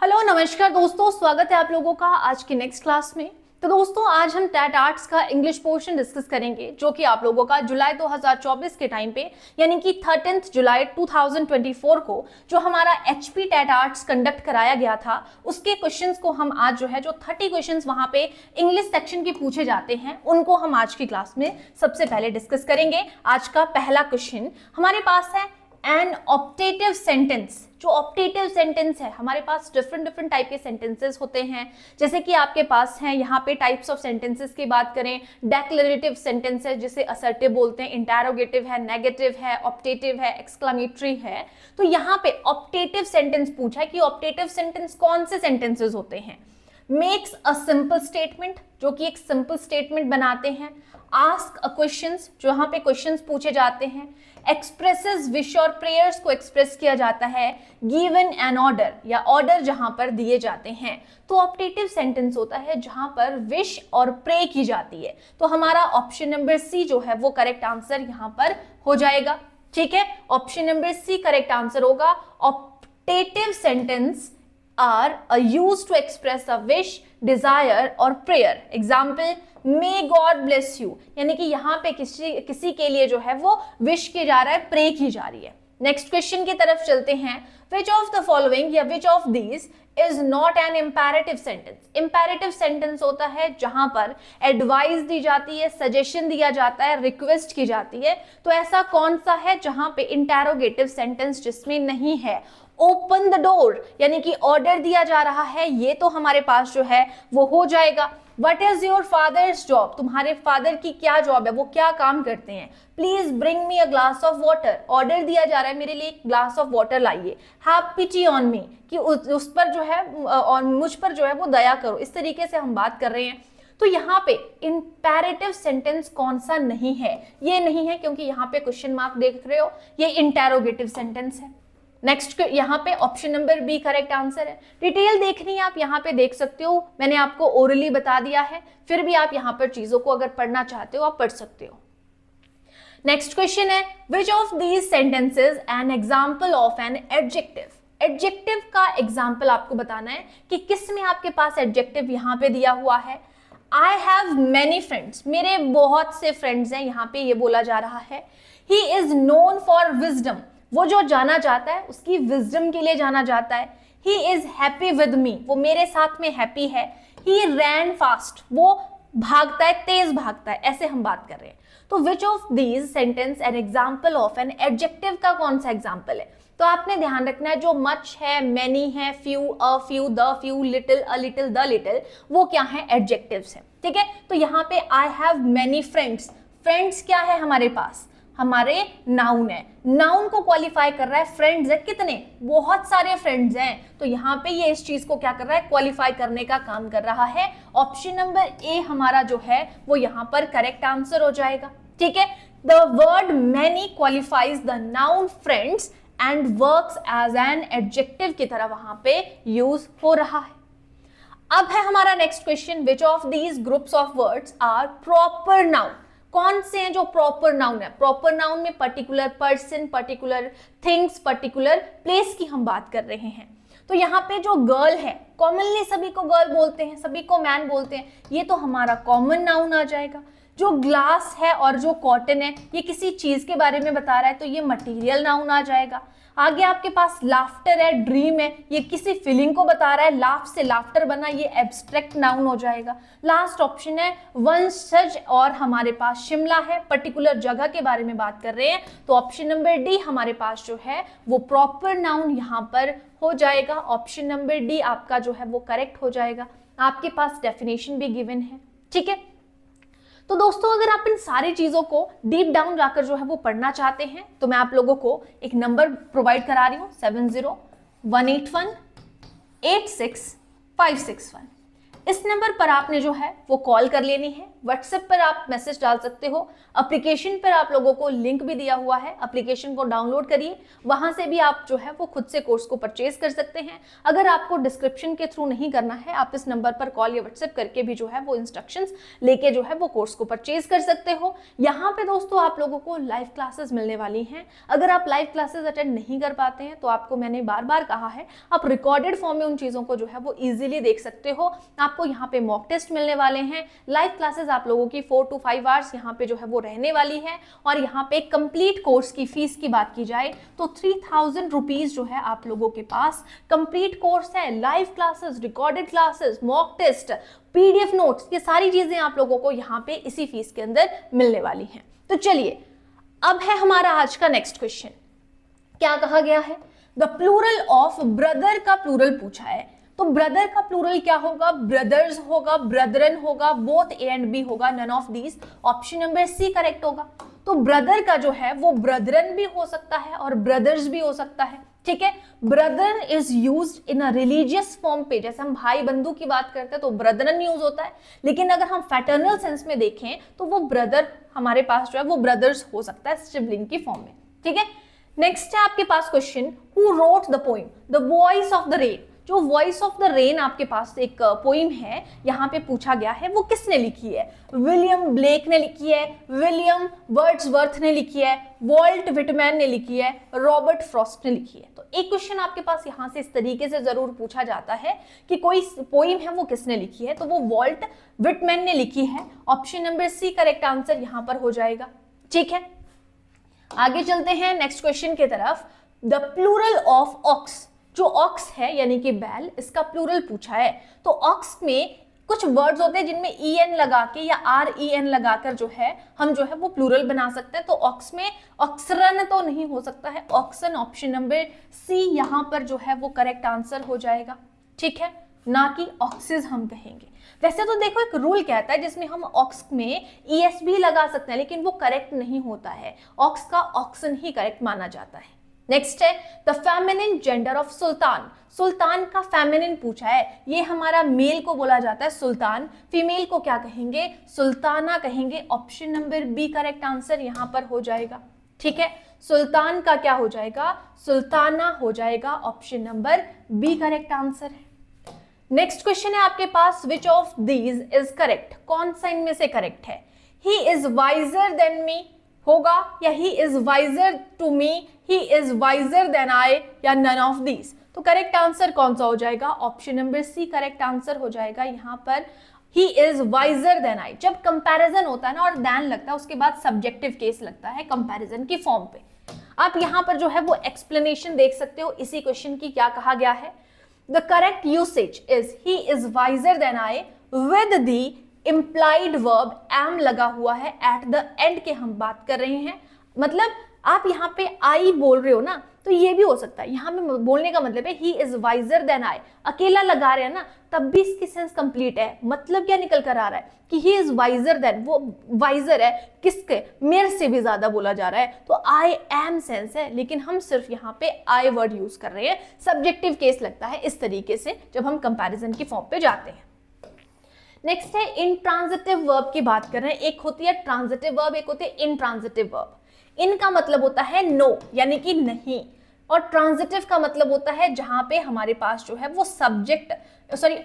Hello नमस्कार दोस्तों, स्वागत है आप लोगों का आज की नेक्स्ट क्लास में। तो दोस्तों आज हम टैट आर्ट्स का इंग्लिश पोर्शन डिस्कस करेंगे जो कि आप लोगों का जुलाई 2024 के टाइम पे यानी कि 13 जुलाई 2024 को जो हमारा एचपी टैट आर्ट्स कंडक्ट कराया गया था उसके क्वेश्चंस को हम आज जो है जो 30 क्वेश्चंस वहां पे इंग्लिश सेक्शन के पूछे जाते हैं उनको हम आज की क्लास में सबसे पहले डिस्कस करेंगे। आज का पहला क्वेश्चन हमारे पास है एन ऑप्टेटिव सेंटेंस। जो ऑप्टेटिव सेंटेंस है हमारे पास डिफरेंट टाइप के सेंटेंसेस होते हैं, जैसे कि आपके पास हैं यहाँ पे टाइप्स ऑफ सेंटेंसेस की बात करें, डेक्लरेटिव सेंटेंस है जिसे असर्टिव बोलते हैं, इंटरोगेटिव है, नेगेटिव है, ऑप्टेटिव है, एक्सक्लेमेटरी है। तो यहाँ पे ऑप्टेटिव सेंटेंस पूछा है कि ऑप्टेटिव सेंटेंस कौन से सेंटेंसेस होते हैं। मेक्स अ सिंपल स्टेटमेंट, जो कि एक सिंपल स्टेटमेंट बनाते हैं। आस्क अ क्वेश्चंस, जो यहाँ पे क्वेश्चंस पूछे जाते हैं। एक्सप्रेसेस विश और प्रेयर्स को एक्सप्रेस किया जाता है। गिवन एन ऑर्डर, या ऑर्डर जहां पर दिए जाते हैं। तो ऑप्टेटिव सेंटेंस होता है जहां पर विश और प्रे की जाती है। तो हमारा ऑप्शन नंबर सी जो है वो करेक्ट आंसर यहां पर हो जाएगा। ठीक है, option number C correct answer होगा। Optative sentence are used to express a wish, desire और prayer. Example, may God bless you, यानी कि यहाँ पे किसी के लिए जो है वो विश की जा रहा है, प्रे की जा रही है। नेक्स्ट क्वेश्चन की तरफ चलते हैं। Which of the following या which of these is not an imperative sentence? Imperative sentence होता है जहां पर एडवाइस दी जाती है, सजेशन दिया जाता है, रिक्वेस्ट की जाती है। तो ऐसा कौन सा है जहां पे इंटेरोगेटिव सेंटेंस जिसमें नहीं है। ओपन द डोर, यानी कि ऑर्डर दिया जा रहा है, ये तो हमारे पास जो है वो हो जाएगा। What is your father's job? तुम्हारे फादर की क्या जॉब है, वो क्या काम करते हैं। Please bring me a glass of water, order दिया जा रहा है मेरे लिए एक ग्लास ऑफ वाटर लाइए। हैव पिटी ऑन मी, कि उस पर जो है और मुझ पर जो है वो दया करो। इस तरीके से हम बात कर रहे हैं। तो यहाँ पे इंपेरेटिव सेंटेंस कौन सा नहीं है, ये नहीं है क्योंकि यहाँ पे क्वेश्चन मार्क देख रहे हो, ये इंटेरोगेटिव सेंटेंस है। नेक्स्ट यहाँ पे option number B correct answer है। डिटेल देखनी है आप यहाँ पे देख सकते हो, मैंने आपको ओरली बता दिया है, फिर भी आप यहाँ पर चीजों को अगर पढ़ना चाहते हो आप पढ़ सकते हो। नेक्स्ट क्वेश्चन है विच of these sentences an example of an adjective. Adjective का एग्जाम्पल आपको बताना है कि किस में आपके पास एडजेक्टिव यहाँ पे दिया हुआ है। आई हैव मैनी फ्रेंड्स, मेरे बहुत से फ्रेंड्स हैं, यहाँ पे ये बोला जा रहा है। He is known for wisdom, वो जो जाना जाता है उसकी विजडम के लिए जाना जाता है। He is happy with me, वो मेरे साथ में हैप्पी है। ही रैन फास्ट, वो भागता है, तेज भागता है, ऐसे हम बात कर रहे हैं। तो विच of these sentence an example of an adjective का कौन सा एग्जाम्पल है। तो आपने ध्यान रखना है जो मच है, मैनी है, few, a few, the few, little, a little, the little, वो क्या है, एडजेक्टिव्स है। ठीक है, तो यहाँ पे I have many friends, friends क्या है हमारे पास, हमारे नाउन है, नाउन को क्वालिफाई कर रहा है। फ्रेंड्स है कितने, बहुत सारे फ्रेंड्स हैं, तो यहाँ पे ये इस चीज को क्या कर रहा है, क्वालिफाई करने का काम कर रहा है। ऑप्शन नंबर ए हमारा जो है वो यहाँ पर करेक्ट आंसर हो जाएगा। ठीक है, the word many qualifies the noun friends and works as an adjective की तरह वहां पे यूज हो रहा है। अब है हमारा next question, which of these groups of words are proper noun. कौन से हैं जो प्रॉपर नाउन है। प्रॉपर नाउन में particular person, particular things, particular place की हम बात कर रहे हैं। तो यहाँ पे जो गर्ल है, कॉमनली सभी को गर्ल बोलते हैं, सभी को मैन बोलते हैं, ये तो हमारा कॉमन नाउन आ जाएगा। जो ग्लास है और जो कॉटन है ये किसी चीज के बारे में बता रहा है, तो ये मटेरियल नाउन आ जाएगा। आगे आपके पास लाफ्टर है, ड्रीम है, ये किसी फीलिंग को बता रहा है, लाफ से लाफ्टर बना, ये एब्स्ट्रैक्ट नाउन हो जाएगा। लास्ट ऑप्शन है वंशज, और हमारे पास शिमला है, पर्टिकुलर जगह के बारे में बात कर रहे हैं, तो ऑप्शन नंबर डी हमारे पास जो है वो प्रॉपर नाउन यहाँ पर हो जाएगा। ऑप्शन नंबर डी आपका जो है वो करेक्ट हो जाएगा। आपके पास डेफिनेशन भी गिवन है। ठीक है, तो दोस्तों अगर आप इन सारी चीजों को डीप डाउन जाकर जो है वो पढ़ना चाहते हैं तो मैं आप लोगों को एक नंबर प्रोवाइड करा रही हूं 7018186561। इस नंबर पर आपने जो है वो कॉल कर लेनी है व्हाट्सएप पर आप मैसेज डाल सकते हो। एप्लीकेशन पर आप लोगों को लिंक भी दिया हुआ है, एप्लीकेशन को डाउनलोड करिए, वहां से भी आप जो है वो खुद से कोर्स को परचेज कर सकते हैं। अगर आपको डिस्क्रिप्शन के थ्रू नहीं करना है, आप इस नंबर पर कॉल या व्हाट्सएप करके भी जो है वो इंस्ट्रक्शंस लेके जो है वो कोर्स को परचेज कर सकते हो। यहाँ पे दोस्तों आप लोगों को लाइव क्लासेस मिलने वाली हैं। अगर आप लाइव क्लासेस अटेंड नहीं कर पाते हैं तो आपको मैंने बार बार कहा है, आप रिकॉर्डेड फॉर्म में उन चीजों को जो है वो इजीली देख सकते हो। आपको यहाँ पे मॉक टेस्ट मिलने वाले हैं। लाइव क्लासेस आप लोगों की 4 to 5 आवर्स यहाँ पे जो है वो रहने वाली है। और यहाँ पे कंप्लीट कोर्स की फीस की बात की जाए तो 3000 रुपीज जो है आप लोगों के पास कंप्लीट कोर्स है। Live classes, recorded classes, mock test, PDF notes, ये सारी चीजें आप लोगों को यहाँ पे इसी फीस के अंदर मिलने वाली हैं। तो चलिए अब है हमारा आज का नेक्स्ट क्वेश्चन। क्या कहा गया है? द प्लूरल ऑफ ब्रदर का प्लूरल पूछा है। तो ब्रदर का प्लूरल क्या होगा? ब्रदर्स होगा, ब्रदरन होगा, बोथ ए एंड बी होगा, none of these. Option number C correct होगा। तो ब्रदर का जो है वो ब्रदरन भी हो सकता है और ब्रदर्स भी हो सकता है। ठीक है, brother is used in a religious form पे, जैसे हम भाई बंधु की बात करते हैं तो ब्रदरन यूज होता है। लेकिन अगर हम फैटर्नल सेंस में देखें तो वो ब्रदर हमारे पास जो है वो ब्रदर्स हो सकता है सिबलिंग की फॉर्म में। ठीक है, नेक्स्ट है आपके पास question, who wrote the poem the voice of the rain. जो वॉइस ऑफ द रेन आपके पास एक पोइम है, यहाँ पे पूछा गया है, वो किसने लिखी है? विलियम ब्लेक ने लिखी है, विलियम वर्ड्सवर्थ ने लिखी है, वॉल्ट विटमैन ने लिखी है, रॉबर्ट फ्रॉस्ट ने लिखी है। तो एक क्वेश्चन आपके पास यहाँ से इस तरीके से जरूर पूछा जाता है कि कोई पोइम है वो किसने लिखी है, तो वो वॉल्ट विटमैन ने लिखी है। Option number C correct answer यहाँ पर हो जाएगा। ठीक है, आगे चलते हैं नेक्स्ट क्वेश्चन की तरफ। द प्लूरल ऑफ ऑक्स, जो ऑक्स है यानी कि बैल, इसका प्लूरल पूछा है। तो ऑक्स में कुछ वर्ड्स होते हैं जिनमें ई एन लगा के या आर ई एन लगाकर जो है हम जो है वो प्लूरल बना सकते हैं। तो ऑक्स में ऑक्सरन तो नहीं हो सकता है, ऑक्सन। ऑप्शन नंबर सी यहाँ पर जो है वो करेक्ट आंसर हो जाएगा। ठीक है, ना कि ऑक्सिस हम कहेंगे। वैसे तो देखो एक रूल कहता है जिसमें हम ऑक्स में ईएस भी लगा सकते हैं, लेकिन वो करेक्ट नहीं होता है। ऑक्स का ऑक्सन ही करेक्ट माना जाता है। नेक्स्ट है the feminine gender of sultan. सुल्तान का फेमिनिन पूछा है, ये हमारा मेल को बोला जाता है सुल्तान, फीमेल को क्या कहेंगे? सुल्ताना कहेंगे। Option number B correct answer यहाँ पर हो जाएगा। ठीक है, सुल्तान का क्या हो जाएगा? सुल्ताना हो जाएगा। Option number B correct answer है। नेक्स्ट क्वेश्चन है आपके पास, which of these is correct? कौन सा इनमें से करेक्ट है? He is wiser than me होगा या he is wiser to me, he is wiser than I, या नन ऑफ दीज? तो करेक्ट आंसर कौन सा हो जाएगा? Option number C correct answer हो जाएगा। यहाँ पर he is wiser than I, जब कंपैरिजन होता है ना और देन लगता है उसके बाद सब्जेक्टिव केस लगता है कंपैरिजन की फॉर्म पे। आप यहाँ पर जो है वो एक्सप्लेनेशन देख सकते हो इसी क्वेश्चन की, क्या कहा गया है? The correct usage is he is wiser than I with the implied verb am लगा हुआ है, एट द एंड के हम बात कर रहे हैं। मतलब आप यहाँ पे आई बोल रहे हो ना, तो ये भी हो सकता है। यहाँ पे बोलने का मतलब है he is wiser than I, अकेला लगा रहे हैं ना तब भी इसकी सेंस कंप्लीट है। मतलब क्या निकल कर आ रहा है कि ही इज वाइजर देन, वो वाइजर है किसके? मेरे से भी ज्यादा बोला जा रहा है, तो आई एम सेंस है। लेकिन हम सिर्फ यहाँ पे आई वर्ड यूज कर रहे हैं, सब्जेक्टिव केस लगता है इस तरीके से जब हम कंपैरिजन की फॉर्म पे जाते हैं। नेक्स्ट है इंट्रांजिटिव वर्ब की बात कर रहे हैं। एक होती है ट्रांजिटिव वर्ब, एक होती है इंट्रांजिटिव वर्ब। इन का मतलब होता है नो यानी कि नहीं, और ट्रांजिटिव का मतलब होता है जहां पे हमारे पास जो है वो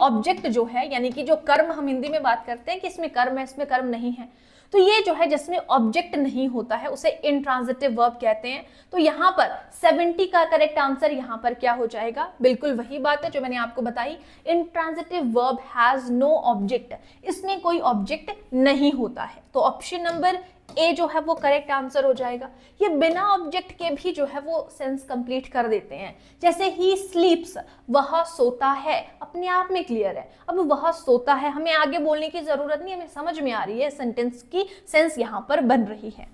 ऑब्जेक्ट जो है, यानी कि जो कर्म हम हिंदी में बात करते हैं कि इसमें कर्म है, इसमें कर्म नहीं है, तो ये जो है जिसमें ऑब्जेक्ट नहीं होता है उसे इंट्रांजिटिव वर्ब कहते हैं। तो यहाँ पर 70 का करेक्ट आंसर यहाँ पर क्या हो जाएगा? बिल्कुल वही बात है जो मैंने आपको बताई, intransitive verb has no object, इसमें कोई ऑब्जेक्ट नहीं होता है। तो ऑप्शन नंबर ए जो है वो करेक्ट आंसर हो जाएगा। ये बिना ऑब्जेक्ट के भी जो है वो सेंस कंप्लीट कर देते हैं। जैसे ही स्लीप्स, वह सोता है, अपने आप में क्लियर है। अब वह सोता है, हमें आगे बोलने की जरूरत नहीं, हमें समझ में आ रही है, सेंटेंस की सेंस यहाँ पर बन रही है।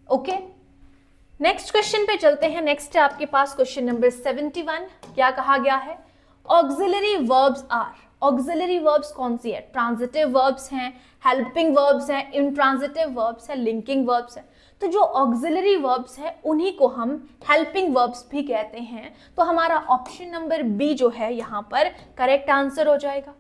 ओके, नेक्स्ट क्वेश्चन पे चलते हैं। नेक्स्ट है आपके पास क्वेश्चन नंबर 71। क्या कहा गया है? Auxiliary verbs are. Auxiliary verbs कौन सी है? ट्रांजिटिव वर्ब्स हैं, हेल्पिंग वर्ब्स हैं, इंट्रांजिटिव वर्ब्स है, लिंकिंग वर्ब्स है। तो जो ऑक्सिलरी वर्ब्स है उन्हीं को हम हेल्पिंग वर्ब्स भी कहते हैं। तो हमारा ऑप्शन नंबर बी जो है यहाँ पर करेक्ट आंसर हो जाएगा।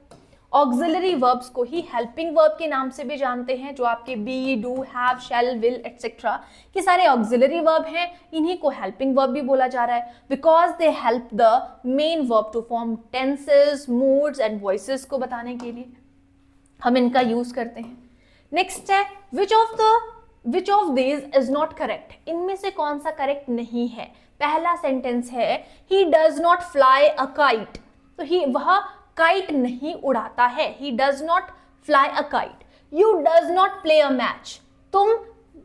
ऑक्सिलरी वर्ब्स को ही हेल्पिंग वर्ब के नाम से भी जानते हैं, जो आपके be, do, have, shall, will etcetera के सारे ऑक्सिलरी वर्ब हैं, इन्हीं को हेल्पिंग वर्ब भी बोला जा रहा है, because they help the main verb to form tenses, moods and voices को बताने के लिए हम इनका यूज करते हैं। नेक्स्ट है विच of these is not correct, इनमें से कौन सा करेक्ट नहीं है। पहला सेंटेंस है he does not fly a kite, तो वह काइट नहीं उड़ाता है, he does not fly a kite. You does not play a match, तुम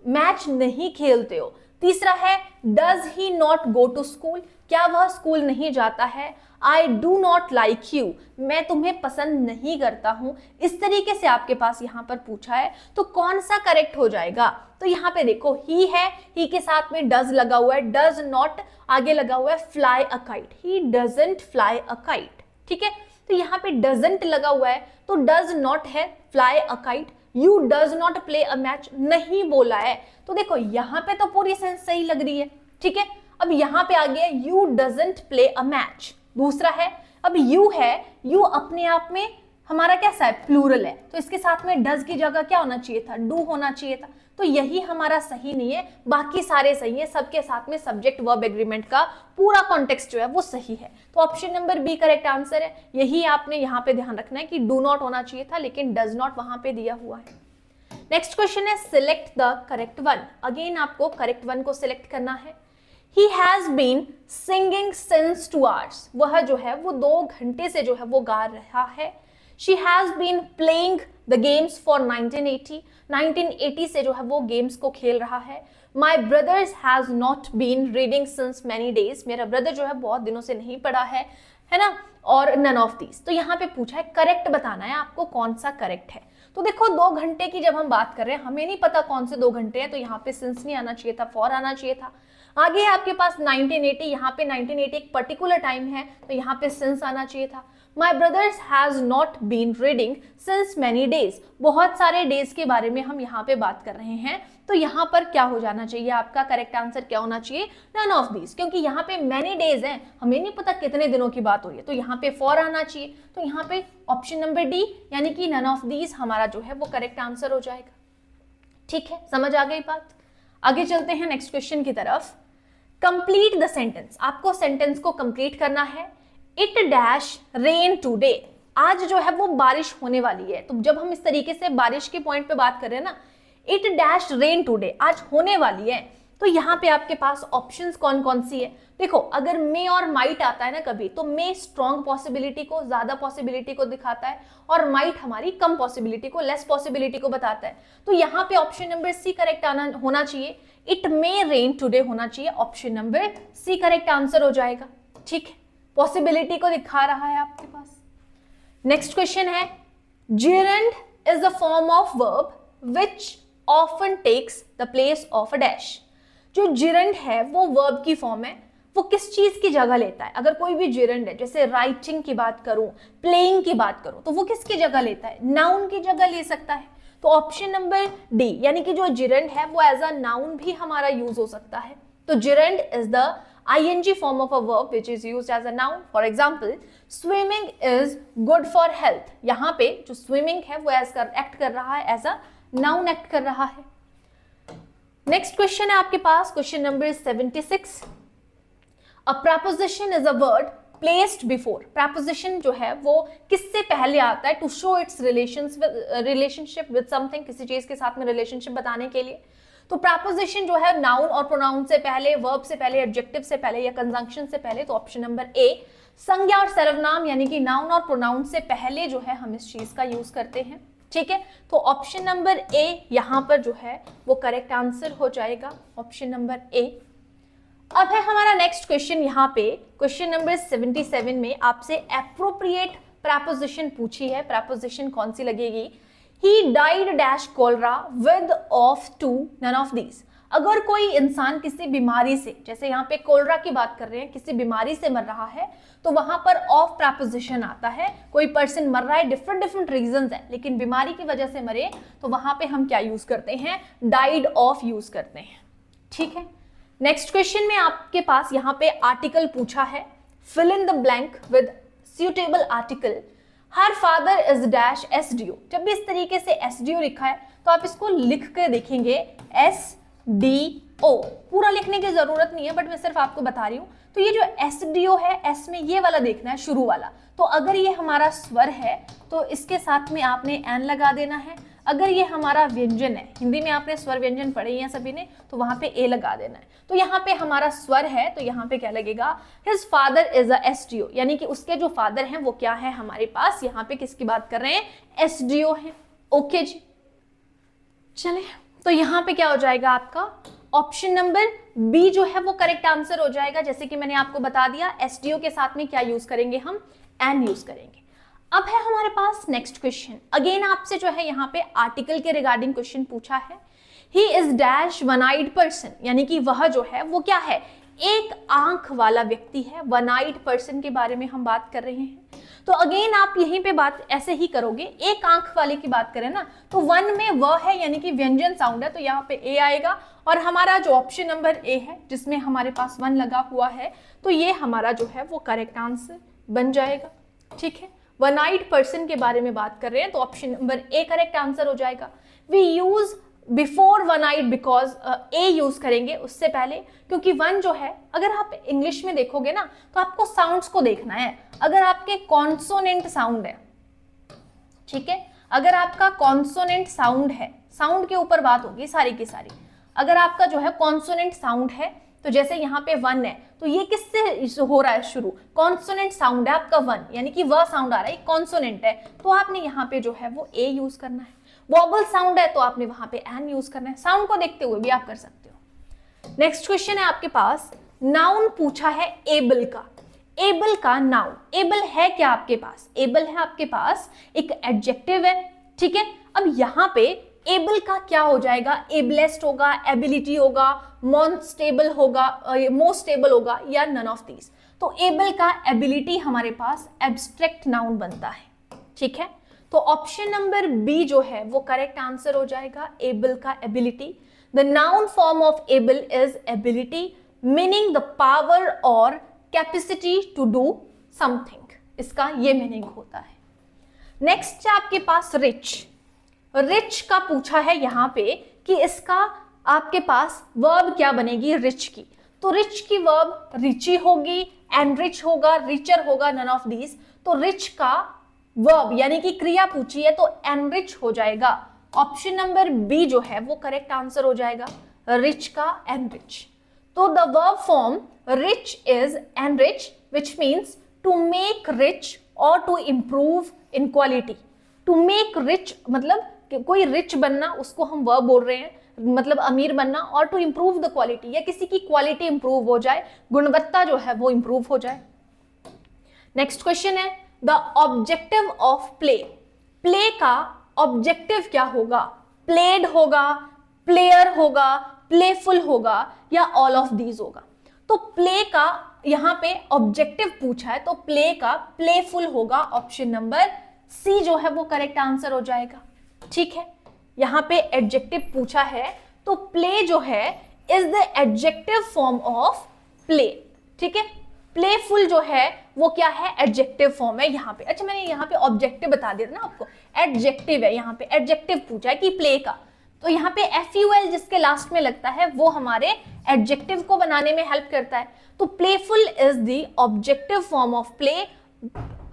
मैच नहीं खेलते हो। तीसरा है does he not go to school, क्या वह स्कूल नहीं जाता है। I do not like you, मैं तुम्हें पसंद नहीं करता हूं। इस तरीके से आपके पास यहां पर पूछा है, तो कौन सा करेक्ट हो जाएगा। तो यहां पे देखो ही है, ही के साथ में डज लगा हुआ है, डज नॉट आगे लगा हुआ है fly a kite, he doesn't fly a kite. ठीक है, तो यहाँ पे डजंट लगा हुआ है, तो डज नॉट है, fly a kite. You does not play a match नहीं बोला है, तो देखो यहाँ पे तो पूरी सेंस सही लग रही है। ठीक है, अब यहाँ पे आ गया you doesn't play a match. दूसरा है, अब यू है, यू अपने आप में हमारा कैसा है, प्लूरल है, तो इसके साथ में डज की जगह क्या होना चाहिए था, डू होना चाहिए था। तो यही हमारा सही नहीं है, बाकी सारे सही है, सबके साथ में सब्जेक्ट वर्ब एग्रीमेंट का पूरा कॉन्टेक्स्ट जो है वो सही है। तो option number B correct answer है। यही आपने यहाँ पे ध्यान रखना है कि डू नॉट होना चाहिए था, लेकिन डज नॉट वहां पे दिया हुआ है। नेक्स्ट क्वेश्चन है select the correct one. Again आपको करेक्ट वन को सिलेक्ट करना है। He has been singing since 2 hours. वह जो है वो 2 घंटे से जो है वो गा रहा है। She has been playing the games for 1980. 1980 से जो है वो गेम्स को खेल रहा है। My brother has not been reading since many days. मेरा ब्रदर जो है बहुत दिनों से नहीं पढ़ा है ना। और none of these. तो यहाँ पे पूछा है करेक्ट बताना है आपको, कौन सा करेक्ट है। तो देखो 2 घंटे की जब हम बात कर रहे हैं, हमें नहीं पता कौन से 2 घंटे हैं, तो यहाँ पे सिंस नहीं आना चाहिए था, फॉर आना चाहिए था। आगे है आपके पास 1980, यहाँ पे 1980 एक पर्टिकुलर टाइम है, तो यहाँ पे सिंस आना चाहिए था। My brothers has not been reading since many days, बहुत सारे डेज के बारे में हम यहाँ पे बात कर रहे हैं, तो यहाँ पर क्या हो जाना चाहिए, आपका करेक्ट आंसर क्या होना चाहिए, नन ऑफ दीज, क्योंकि यहाँ पे मैनी डेज हैं, हमें नहीं पता कितने दिनों की बात हो रही है, तो यहाँ पे फॉर आना चाहिए। तो यहाँ पे ऑप्शन नंबर डी यानी कि नन ऑफ दीज हमारा जो है वो करेक्ट आंसर हो जाएगा। ठीक है, समझ आ गई बात। आगे चलते हैं नेक्स्ट क्वेश्चन की तरफ। कंप्लीट द सेंटेंस, आपको सेंटेंस को कंप्लीट करना है। इट डैश रेन टुडे, आज जो है वो बारिश होने वाली है। तो जब हम इस तरीके से बारिश के पॉइंट पे बात कर रहे हैं ना, इट डैश रेन टुडे, आज होने वाली है, तो यहाँ पे आपके पास ऑप्शंस कौन कौन सी है। देखो अगर मे और माइट आता है ना कभी, तो मे स्ट्रॉन्ग पॉसिबिलिटी को, ज्यादा पॉसिबिलिटी को दिखाता है, और माइट हमारी कम पॉसिबिलिटी को, लेस पॉसिबिलिटी को बताता है। तो यहाँ पे ऑप्शन नंबर सी करेक्ट होना चाहिए, इट मे रेन टुडे होना चाहिए, option number C correct answer हो जाएगा। ठीक है, पॉसिबिलिटी को दिखा रहा है आपके पास। नेक्स्ट क्वेश्चन है gerund is a form of verb which often takes the place of a dash। जो gerund है वो वर्ब की फॉर्म है, वो किस चीज की जगह लेता है। अगर कोई भी gerund है, जैसे राइटिंग की बात करूं, प्लेइंग की बात करूं, तो वो किसकी जगह लेता है, नाउन की जगह ले सकता है। तो ऑप्शन नंबर डी यानी कि जो gerund है वो एज अ नाउन भी हमारा यूज हो सकता है। तो gerund is the ing form of a verb which is used as a noun. For example, swimming is good for health. यहाँ पे जो swimming है वो एक्ट कर रहा है, एज अ नाउन एक्ट कर रहा है। नेक्स्ट क्वेश्चन है आपके पास, question number 76। A preposition is a word placed before। preposition जो है वो किससे पहले आता है, to show its relationship with something, किसी चीज के साथ में रिलेशनशिप बताने के लिए। तो preposition जो है नाउन और प्रोनाउन से पहले, वर्ब से पहले, एडजेक्टिव से पहले या कंजंक्शन से पहले, तो ऑप्शन नंबर ए। संज्ञा और सर्वनाम यानी कि नाउन और प्रोनाउन से पहले जो है हम इस चीज का यूज करते हैं। ठीक है, तो ऑप्शन नंबर ए यहाँ पर जो है वो करेक्ट आंसर हो जाएगा, ऑप्शन नंबर ए। अब है हमारा नेक्स्ट क्वेश्चन, यहाँ पे क्वेश्चन नंबर 77 में आपसे एप्रोप्रिएट प्रपोजिशन पूछी है। प्रपोजिशन कौन सी लगेगी, He died dash cholera with of to none of these। अगर कोई इंसान किसी बीमारी से, जैसे यहाँ पे कोलरा की बात कर रहे हैं, किसी बीमारी से मर रहा है, तो वहां पर ऑफ प्रपोजिशन आता है। कोई पर्सन मर रहा है, डिफरेंट रीजंस है, लेकिन बीमारी की वजह से मरे, तो वहां पे हम क्या यूज करते हैं, डाइड ऑफ यूज करते हैं। ठीक है, नेक्स्ट क्वेश्चन में आपके पास यहाँ पे आर्टिकल पूछा है, fill in the blank with suitable article. Her father is dash SDO। जब भी इस तरीके से SDO लिखा है तो आप इसको लिख के देखेंगे SDO। पूरा लिखने की जरूरत नहीं है, बट मैं सिर्फ आपको बता रही हूँ। तो ये जो SDO है, S में ये वाला देखना है, शुरू वाला। तो अगर ये हमारा स्वर है तो इसके साथ में आपने एन लगा देना है। अगर ये हमारा व्यंजन है, हिंदी में आपने स्वर व्यंजन पढ़े हैं सभी ने, तो वहां पे ए लगा देना है। तो यहाँ पे हमारा स्वर है तो यहाँ पे क्या लगेगा, his father is a SDO, यानी कि उसके जो फादर हैं वो क्या है हमारे पास, यहाँ पे किसकी बात कर रहे हैं, SDO है। ओके जी, चले तो यहाँ पे क्या हो जाएगा आपका ऑप्शन नंबर बी जो है वो करेक्ट आंसर हो जाएगा। जैसे कि मैंने आपको बता दिया, SDO के साथ में क्या यूज करेंगे, हम एन यूज करेंगे। अब है हमारे पास नेक्स्ट क्वेश्चन। अगेन आपसे जो है यहाँ पे आर्टिकल के रिगार्डिंग क्वेश्चन पूछा है। He is dash one eyed person, यानी कि वह जो है वो क्या है, एक आंख वाला व्यक्ति है। वन आइड पर्सन के बारे में हम बात कर रहे हैं। तो अगेन आप यहीं पे बात ऐसे ही करोगे, एक आंख वाले की बात करें ना, तो वन में वह है यानी कि व्यंजन साउंड है, तो यहाँ पे ए आएगा। और हमारा जो ऑप्शन नंबर ए है जिसमें हमारे पास वन लगा हुआ है, तो ये हमारा जो है वो करेक्ट आंसर बन जाएगा। ठीक है, वन आइड पर्सन के बारे में बात कर रहे हैं तो option number A correct answer हो जाएगा। We use before one eyed because a use करेंगे उससे पहले, क्योंकि वन जो है, अगर आप इंग्लिश में देखोगे ना तो आपको साउंड्स को देखना है। अगर आपके कॉन्सोनेंट साउंड है, ठीक है, अगर आपका कॉन्सोनेंट साउंड है, साउंड के ऊपर बात होगी सारी की सारी। अगर आपका जो है कॉन्सोनेंट साउंड है, तो जैसे यहाँ पे वन है, तो ये किससे हो रहा है शुरू, कॉन्सोनेंट साउंड है आपका वन, यानी कि वह साउंड आ रहा है, कॉन्सोनेंट है, तो आपने यहाँ पे जो है वो ए यूज करना है। वॉबल साउंड है तो आपने वहां पे एन यूज करना है। साउंड को देखते हुए भी आप कर सकते हो। नेक्स्ट क्वेश्चन है आपके पास, नाउन पूछा है एबल का। एबल का नाउन, एबल है क्या आपके पास, एबल है आपके पास एक एडजेक्टिव है। ठीक है, अब यहाँ पे एबल का क्या हो जाएगा, एबलेस्ट होगा, एबिलिटी होगा, मोस्टेबल होगा, मोस्टेबल होगा, या नन ऑफ दीज। तो एबल का एबिलिटी हमारे पास एब्स्ट्रैक्ट नाउन बनता है। ठीक है, तो ऑप्शन नंबर बी जो है वो करेक्ट आंसर हो जाएगा, एबल का ability. The noun form of able is ability, meaning the power और कैपेसिटी टू डू समथिंग, इसका ये मीनिंग होता है। नेक्स्ट है आपके पास रिच। रिच का पूछा है यहाँ पे कि इसका आपके पास वर्ब क्या बनेगी रिच की। तो रिच की वर्ब रिची होगी, एनरिच होगा, रिचर होगा, नन ऑफ दीज। तो रिच का वर्ब यानी कि क्रिया पूछी है तो एनरिच हो जाएगा। ऑप्शन नंबर बी जो है वो करेक्ट आंसर हो जाएगा, रिच का एनरिच। तो the verb form rich is enrich, which means to make rich और to improve in quality. To make rich मतलब कोई रिच बनना, उसको हम वर्ब बोल रहे हैं, मतलब अमीर बनना, और टू इंप्रूव द क्वालिटी, या किसी की क्वालिटी इंप्रूव हो जाए, गुणवत्ता जो है वो इंप्रूव हो जाए। नेक्स्ट क्वेश्चन है the objective of play. Play का ऑब्जेक्टिव क्या होगा, प्लेड होगा, प्लेयर होगा, प्लेफुल होगा, या ऑल ऑफ दीज होगा। तो प्ले का यहाँ पे ऑब्जेक्टिव पूछा है तो प्ले का प्लेफुल होगा। ऑप्शन नंबर सी जो है वो करेक्ट आंसर हो जाएगा। ठीक है, यहाँ पे एडजेक्टिव पूछा है तो प्ले जो है is the adjective form of play. ठीक है, प्लेफुल जो है वो क्या है, एडजेक्टिव फॉर्म है यहाँ पे। अच्छा, मैंने यहाँ पे ऑब्जेक्टिव बता दिया ना आपको, एडजेक्टिव है, यहाँ पे एडजेक्टिव पूछा है कि प्ले का, तो यहाँ पे FUL जिसके लास्ट में लगता है वो हमारे एडजेक्टिव को बनाने में हेल्प करता है। तो playful is the objective form of play,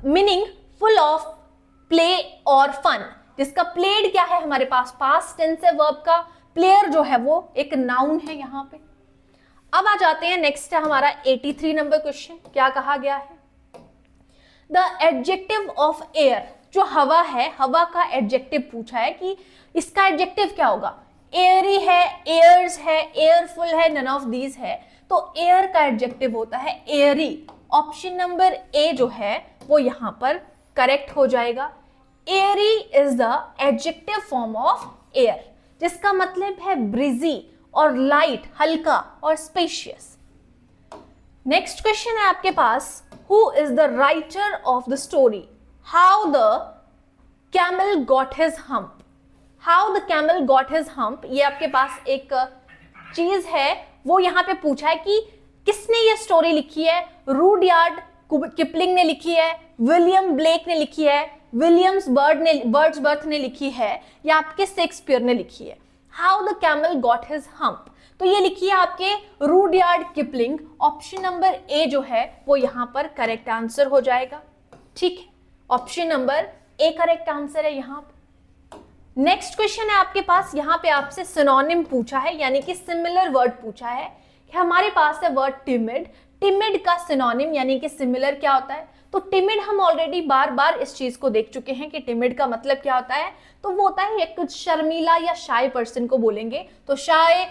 meaning full of play और फन, जिसका प्लेड क्या है हमारे पास पास्ट टेंस है वर्ब का, प्लेयर जो है वो एक नाउन है यहाँ पे। अब आ जाते हैं, नेक्स्ट है हमारा 83 नंबर क्वेश्चन। क्या कहा गया है, द एडजेक्टिव ऑफ एयर। जो हवा है, हवा का एडजेक्टिव पूछा है कि इसका एडजेक्टिव क्या होगा, एयरी है, एयर्स है, एयरफुल है, नन ऑफ दीज है। तो एयर का एडजेक्टिव होता है एयरी। ऑप्शन नंबर ए जो है वो यहाँ पर करेक्ट हो जाएगा। Airy is the adjective form of air, जिसका मतलब है ब्रिजी और लाइट, हल्का और स्पेशियस। नेक्स्ट क्वेश्चन है आपके पास, who is the writer of the story how the camel got his hump. How the camel got his hump, ये आपके पास एक चीज है, वो यहाँ पे पूछा है कि किसने ये स्टोरी लिखी है। रूडयार्ड किपलिंग ने लिखी है, विलियम ब्लेक ने लिखी है, विलियम्स वर्ड्सवर्थ ने लिखी है या आपके शेक्सपियर ने लिखी है? How the camel got his hump, तो ये लिखी है आपके रूडयार्ड किपलिंग। ऑप्शन नंबर ए जो है वो यहाँ पर करेक्ट आंसर हो जाएगा। ठीक है, option number A correct answer है यहाँ पर। नेक्स्ट क्वेश्चन है आपके पास, यहाँ पे आपसे सिनोनिम पूछा है यानी कि सिमिलर वर्ड पूछा है कि हमारे पास है वर्ड टिमिड। टिमिड का सिनोनिम यानी कि सिमिलर क्या होता है? तो टिमिड हम ऑलरेडी बार बार इस चीज को देख चुके हैं कि टिमिड का मतलब क्या होता है। तो वो होता है एक शर्मीला या शाय पर्सन को बोलेंगे, तो शाय,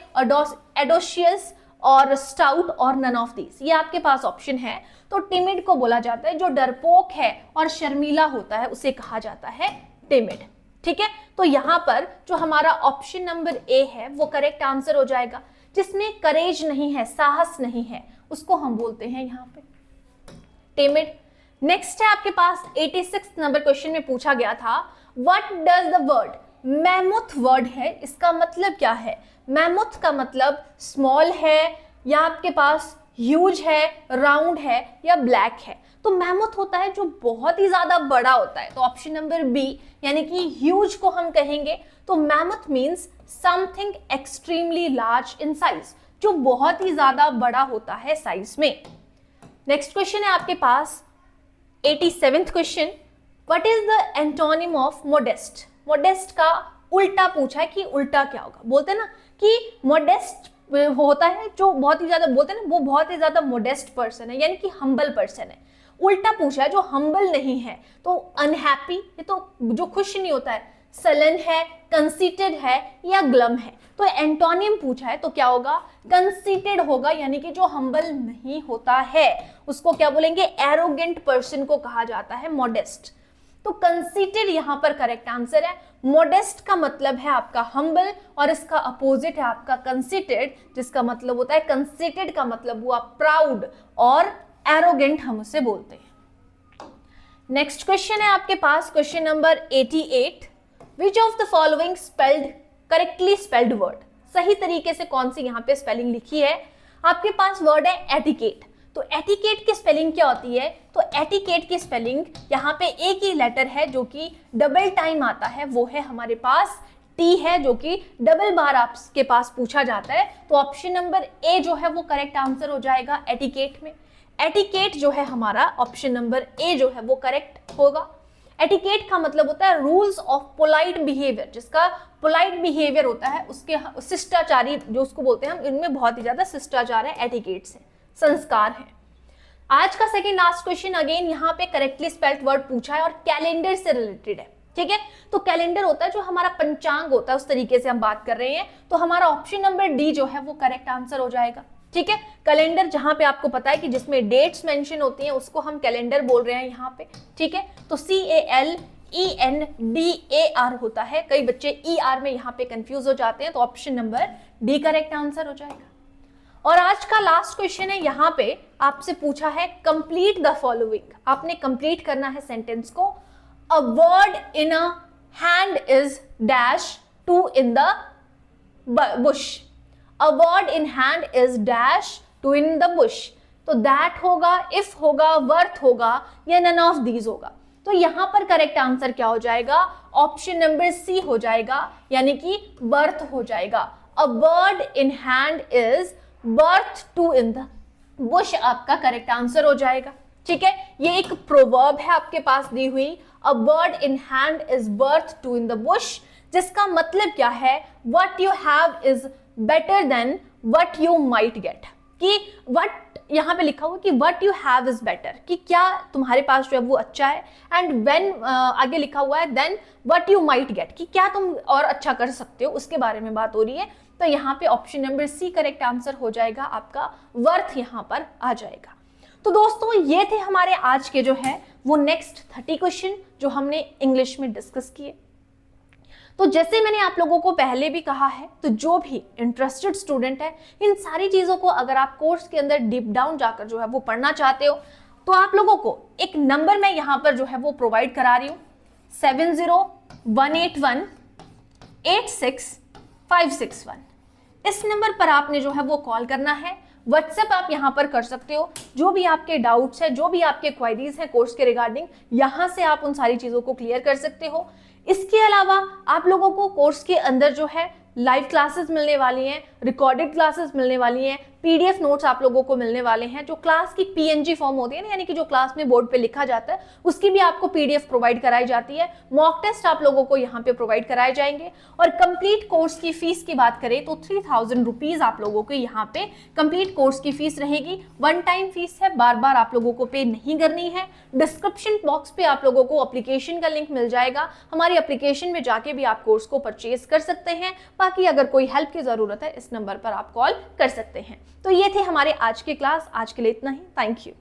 एडोशियस और स्टाउट और नन ऑफ दीज, ये आपके पास ऑप्शन है। तो टिमिड को बोला जाता है जो डरपोक है और शर्मीला होता है उसे कहा जाता है टिमिड। ठीक है, तो यहाँ पर जो हमारा ऑप्शन नंबर ए है वो करेक्ट आंसर हो जाएगा। जिसमें करेज नहीं है, साहस नहीं है, उसको हम बोलते हैं यहाँ पे टिमिड। नेक्स्ट है आपके पास 86 नंबर क्वेश्चन में पूछा गया था, what does the word mammoth word है, इसका मतलब क्या है? मैमथ का मतलब स्मॉल है या आपके पास ह्यूज है, राउंड है या ब्लैक है? तो मैमथ होता है जो बहुत ही ज्यादा बड़ा होता है, तो ऑप्शन नंबर बी यानी कि ह्यूज को हम कहेंगे। तो mammoth means something extremely large in size, जो बहुत ही ज्यादा बड़ा होता है साइज में। नेक्स्ट क्वेश्चन है आपके पास 87th question, what is the antonym of modest? Modest का उल्टा पूछा है कि उल्टा क्या होगा। बोलते हैं ना कि मोडेस्ट होता है जो बहुत ही ज्यादा, बोलते हैं ना वो बहुत ही ज्यादा मोडेस्ट पर्सन है यानी कि हम्बल पर्सन है। उल्टा पूछा है जो हम्बल नहीं है, तो अनहैप्पी, ये तो जो खुश नहीं होता है, सलन है, कंसीटेड है या ग्लम है। तो एंटोनिम पूछा है तो क्या होगा? कंसीटेड होगा, यानी कि जो हम्बल नहीं होता है उसको क्या बोलेंगे? एरोगेंट पर्सन को कहा जाता है मॉडेस्ट। तो कंसीटेड यहाँ पर करेक्ट आंसर है। मॉडेस्ट का मतलब है आपका हम्बल और इसका अपोजिट है आपका कंसीटेड, जिसका मतलब होता है, कंसीटेड का मतलब हुआ प्राउड और एरोगेंट हम उसे बोलते हैं। नेक्स्ट क्वेश्चन है आपके पास question number 88, which of the following spelled correctly spelled word, सही तरीके से कौन सी यहाँ पे स्पेलिंग लिखी है? आपके पास वर्ड है एटिकेट। तो एटिकेट की स्पेलिंग क्या होती है? तो एटिकेट की स्पेलिंग यहाँ पे एक ही लेटर है जो कि डबल टाइम आता है, वो है हमारे पास टी है, जो कि डबल बार आपके पास पूछा जाता है। तो ऑप्शन नंबर ए जो है वो करेक्ट आंसर हो जाएगा एटिकेट में। एटिकेट जो है हमारा ऑप्शन नंबर ए जो है वो करेक्ट होगा। एटिकेट का मतलब होता है रूल्स ऑफ पोलाइट बिहेवियर, जिसका पोलाइट बिहेवियर होता है उसके शिष्टाचारी जो उसको बोलते हैं हम, इनमें बहुत ही ज्यादा शिष्टाचार है, एटिकेट से संस्कार है। आज का सेकंड लास्ट क्वेश्चन अगेन यहाँ पे करेक्टली स्पेल्ड वर्ड पूछा है और कैलेंडर से रिलेटेड है। ठीक है, तो कैलेंडर होता है जो हमारा पंचांग होता है, उस तरीके से हम बात कर रहे हैं। तो हमारा ऑप्शन नंबर डी जो है वो करेक्ट आंसर हो जाएगा। ठीक है, कैलेंडर जहां पे आपको पता है कि जिसमें डेट्स मेंशन होती हैं उसको हम कैलेंडर बोल रहे हैं यहाँ पे। ठीक है, तो CALENDAR होता है, कई बच्चे ER में यहाँ पे कंफ्यूज हो जाते हैं, तो option number D correct answer हो जाएगा। और आज का लास्ट क्वेश्चन है, यहाँ पे आपसे पूछा है कंप्लीट द फॉलोइंग, आपने कंप्लीट करना है सेंटेंस को। A word in a hand is dash two in the bush. A word in hand is dash to in the bush। तो that होगा, if होगा, worth होगा या none of these होगा। तो यहाँ पर करेक्ट आंसर क्या हो जाएगा? ऑप्शन नंबर सी हो जाएगा, यानी कि birth हो जाएगा। A word in hand is birth to in the bush आपका करेक्ट आंसर हो जाएगा। ठीक है, ये एक प्रोवर्ब है आपके पास दी हुई, A word in hand is birth to in the bush, जिसका मतलब क्या है? What you have is better than what you might get। कि what यहाँ पे लिखा हुआ कि what you have is better, कि क्या तुम्हारे पास जो है वो अच्छा है, एंड when आगे लिखा हुआ है then what you might get, कि क्या तुम और अच्छा कर सकते हो, उसके बारे में बात हो रही है। तो यहाँ पे option number C correct answer हो जाएगा, आपका वर्थ यहाँ पर आ जाएगा। तो दोस्तों ये थे हमारे आज के जो है वो नेक्स्ट 30 क्वेश्चन जो हमने इंग्लिश में डिस्कस किए। तो जैसे मैंने आप लोगों को पहले भी कहा है, तो जो भी इंटरेस्टेड स्टूडेंट है, इन सारी चीज़ों को अगर आप कोर्स के अंदर डीप डाउन जाकर जो है वो पढ़ना चाहते हो, तो आप लोगों को एक नंबर मैं यहाँ पर जो है वो प्रोवाइड करा रही हूँ, 7018186561। इस नंबर पर आपने जो है वो कॉल करना है, व्हाट्सएप आप यहाँ पर कर सकते हो। जो भी आपके डाउट्स है, जो भी आपके क्वेरीज हैं कोर्स के रिगार्डिंग, यहाँ से आप उन सारी चीजों को क्लियर कर सकते हो। इसके अलावा आप लोगों को कोर्स के अंदर जो है लाइव क्लासेस मिलने वाली हैं, रिकॉर्डेड क्लासेस मिलने वाली हैं, पीडीएफ नोट्स आप लोगों को मिलने वाले हैं। जो क्लास की पीएनजी फॉर्म होती है ना, यानी कि जो क्लास में बोर्ड पे लिखा जाता है, उसकी भी आपको पीडीएफ प्रोवाइड कराई जाती है। मॉक टेस्ट आप लोगों को यहाँ पे प्रोवाइड कराए जाएंगे। और कंप्लीट कोर्स की फीस की बात करें तो 3000 रुपीज आप लोगों को यहाँ पे कंप्लीट कोर्स की फीस रहेगी। वन टाइम फीस है, बार बार आप लोगों को पे नहीं करनी है। डिस्क्रिप्शन बॉक्स पे आप लोगों को एप्लीकेशन का लिंक मिल जाएगा। हमारी एप्लीकेशन में जाके भी आप कोर्स को परचेज कर सकते हैं। बाकी अगर कोई हेल्प की जरूरत है, इस नंबर पर आप कॉल कर सकते हैं। तो ये थे हमारे आज के क्लास। आज के लिए इतना ही। Thank you.